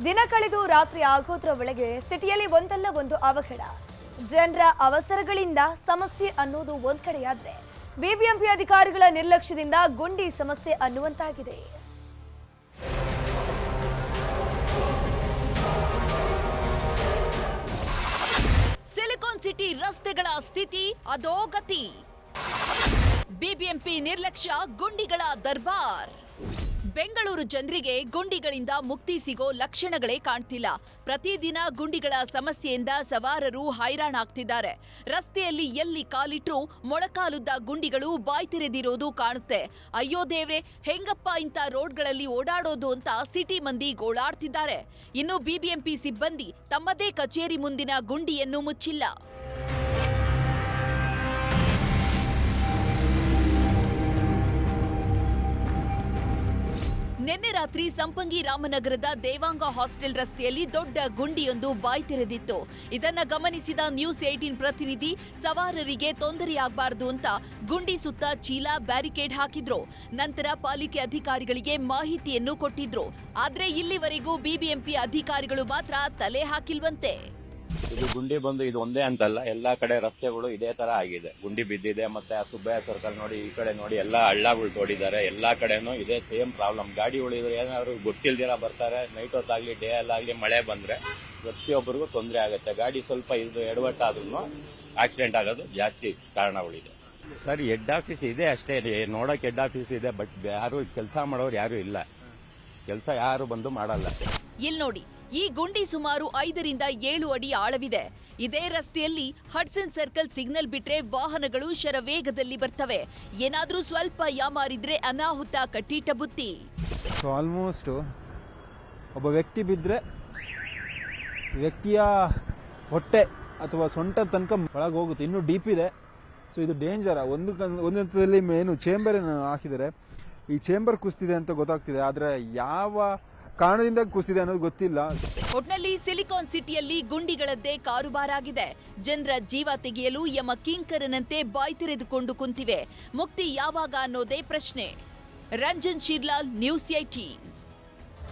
ದಿನ ಕಳೆದು ರಾತ್ರಿ ಆಗೋದ್ರ ಒಳಗೆ ಸಿಟಿಯಲ್ಲಿ ಒಂದಲ್ಲ ಒಂದು ಅವಘಡ. ಜನರ ಅವಸರಗಳಿಂದ ಸಮಸ್ಯೆ ಅನ್ನೋದು ಒಂದ್ ಕಡೆಯಾದ್ರೆ ಬಿಬಿಎಂಪಿ ಅಧಿಕಾರಿಗಳ ನಿರ್ಲಕ್ಷ್ಯದಿಂದ ಗುಂಡಿ ಸಮಸ್ಯೆ ಅನ್ನುವಂತಾಗಿದೆ. ಸಿಲಿಕಾನ್ ಸಿಟಿ ರಸ್ತೆಗಳ ಸ್ಥಿತಿ ಅಧೋಗತಿ. ಬಿಬಿಎಂಪಿ ನಿರ್ಲಕ್ಷ್ಯ, ಗುಂಡಿಗಳ ದರ್ಬಾರ್. ಬೆಂಗಳೂರು ಜನರಿಗೆ ಗುಂಡಿಗಳಿಂದ ಮುಕ್ತಿ ಸಿಗೋ ಲಕ್ಷಣಗಳೇ ಕಾಣ್ತಿಲ್ಲ. ಪ್ರತಿದಿನ ಗುಂಡಿಗಳ ಸಮಸ್ಯೆಯಿಂದ ಸವಾರರು ಹೈರಾಣಾಗ್ತಿದ್ದಾರೆ. ರಸ್ತೆಯಲ್ಲಿ ಎಲ್ಲಿ ಕಾಲಿಟ್ರೂ ಮೊಳಕಾಲುದ್ದ ಗುಂಡಿಗಳು ಬಾಯ್ ತೆರೆದಿರೋದು ಕಾಣುತ್ತೆ. ಅಯ್ಯೋ ದೇವ್ರೆ, ಹೆಂಗಪ್ಪ ಇಂಥ ರೋಡ್ಗಳಲ್ಲಿ ಓಡಾಡೋದು ಅಂತ ಸಿಟಿ ಮಂದಿ ಗೋಳಾಡ್ತಿದ್ದಾರೆ. ಇನ್ನು ಬಿಬಿಎಂಪಿ ಸಿಬ್ಬಂದಿ ತಮ್ಮದೇ ಕಚೇರಿ ಮುಂದಿನ ಗುಂಡಿಯನ್ನು ಮುಚ್ಚಿಲ್ಲ. ನಿನ್ನೆ ರಾತ್ರಿ ಸಂಪಂಗಿ ರಾಮನಗರದ ದೇವಾಂಗ ಹಾಸ್ಟೆಲ್ ರಸ್ತೆಯಲ್ಲಿ ದೊಡ್ಡ ಗುಂಡಿಯೊಂದು ಬಾಯ್ ತೆರೆದಿತ್ತು. ಇದನ್ನ ಗಮನಿಸಿದ ನ್ಯೂಸ್ 18 ಪ್ರತಿನಿಧಿ ಸವಾರರಿಗೆ ತೊಂದರೆಯಾಗಬಾರದು ಅಂತ ಗುಂಡಿ ಸುತ್ತ ಚೀಲ, ಬ್ಯಾರಿಕೇಡ್ ಹಾಕಿದ್ರು. ನಂತರ ಪಾಲಿಕೆ ಅಧಿಕಾರಿಗಳಿಗೆ ಮಾಹಿತಿಯನ್ನು ಕೊಟ್ಟಿದ್ರು. ಆದ್ರೆ ಇಲ್ಲಿವರೆಗೂ ಬಿಬಿಎಂಪಿ ಅಧಿಕಾರಿಗಳು ಮಾತ್ರ ತಲೆ ಹಾಕಿಲ್ವಂತೆ. ಇದು ಗುಂಡಿ ಬಂದು ಇದು ಒಂದೇ ಅಂತಲ್ಲ, ಎಲ್ಲಾ ಕಡೆ ರಸ್ತೆಗಳು ಇದೇ ತರ ಆಗಿದೆ. ಗುಂಡಿ ಬಿದ್ದಿದೆ. ಮತ್ತೆ ಆ ಸುಬ್ಬಯ್ಯ ಸರ್ಕಲ್ ನೋಡಿ, ಈ ಕಡೆ ನೋಡಿ, ಎಲ್ಲಾ ಹಳ್ಳಗಳು ತೋಡಿದ್ದಾರೆ. ಎಲ್ಲಾ ಕಡೆನೂ ಇದೇ ಸೇಮ್ ಪ್ರಾಬ್ಲಮ್. ಗಾಡಿ ಉಳಿದ್ರೆ ಏನಾದ್ರು ಗೊತ್ತಿಲ್ದಿರ ಬರ್ತಾರೆ. ನೈಟ್ ಹೊತ್ತಾಗ್ಲಿ, ಡೇ ಅಲ್ಲಾಗ್ಲಿ, ಮಳೆ ಬಂದ್ರೆ ಪ್ರತಿಯೊಬ್ಬರಿಗೂ ತೊಂದರೆ ಆಗುತ್ತೆ. ಗಾಡಿ ಸ್ವಲ್ಪ ಇದು ಎಡವಟ್ಟಾದ್ರೂ ಆಕ್ಸಿಡೆಂಟ್ ಆಗೋದು ಜಾಸ್ತಿ ಕಾರಣಗಳಿದೆ. ಸರ್, ಹೆಡ್ ಆಫೀಸ್ ಇದೆ ಅಷ್ಟೇ, ನೋಡಕ್ ಹೆಡ್ ಆಫೀಸ್ ಇದೆ. ಬಟ್ ಯಾರು ಕೆಲಸ ಮಾಡೋರು ಯಾರು ಇಲ್ಲ. ಕೆಲಸ ಯಾರು ಬಂದು ಮಾಡಲ್ಲ. ಇಲ್ಲಿ ನೋಡಿ, ಈ ಗುಂಡಿ ಸುಮಾರು 5 ರಿಂದ 7 ಅಡಿ ಆಳವಿದೆ. ಇದೇ ರಸ್ತೆಯಲ್ಲಿ ಹಡ್ಸನ್ ಸರ್ಕಲ್ ಸಿಗ್ನಲ್ ಬಿಟ್ರೆ ವಾಹನಗಳು ಶರವೇಗದಲ್ಲಿ ಬರ್ತವೆ. ಏನಾದ್ರೂ ಸ್ವಲ್ಪ ಯಾಮಾರಿದ್ರೆ ಅನಾಹುತ ಕಟ್ಟಿಟ್ಟ ಬುತ್ತಿ. ಆಲ್ಮೋಸ್ಟ್ ಒಬ್ಬ ವ್ಯಕ್ತಿ ಬಿದ್ರೆ ವ್ಯಕ್ತಿಯ ಹೊಟ್ಟೆ ಅಥವಾ ಸೊಂಟ ತನಕ ಒಳಗೆ ಹೋಗುತ್ತೆ. ಇನ್ನೂ ಡೀಪ್ ಇದೆ. ಸೊ ಇದು ಡೇಂಜರ್. ಒಂದು ಹಂತದಲ್ಲಿ ಏನು ಚೇಂಬರ್ ಹಾಕಿದ್ದಾರೆ. ಈ ಚೇಂಬರ್ ಕುಸಿದಿದೆ ಅಂತ ಗೊತ್ತಾಗ್ತಿದೆ. ಆದ್ರೆ ಯಾವ ಕಾರಣದಿಂದ ಕುಸಿದೆ ಅನ್ನೋದು ಗೊತ್ತಿಲ್ಲ. ಒಟ್ನಲ್ಲಿ ಸಿಲಿಕಾನ್ ಸಿಟಿಯಲ್ಲಿ ಗುಂಡಿಗಳದ್ದೇ ಕಾರುಬಾರಾಗಿದೆ. ಜನರ ಜೀವ ತೆಗೆಯಲು ಯಮ ಕಿಂಕರನಂತೆ ಬಾಯ್ ತೆರೆದುಕೊಂಡು ಕುಂತಿವೆ. ಮುಕ್ತಿ ಯಾವಾಗ ಅನ್ನೋದೇ ಪ್ರಶ್ನೆ. ರಂಜನ್ ಶಿರ್ಲಾಲ್, ನ್ಯೂಸ್ 18.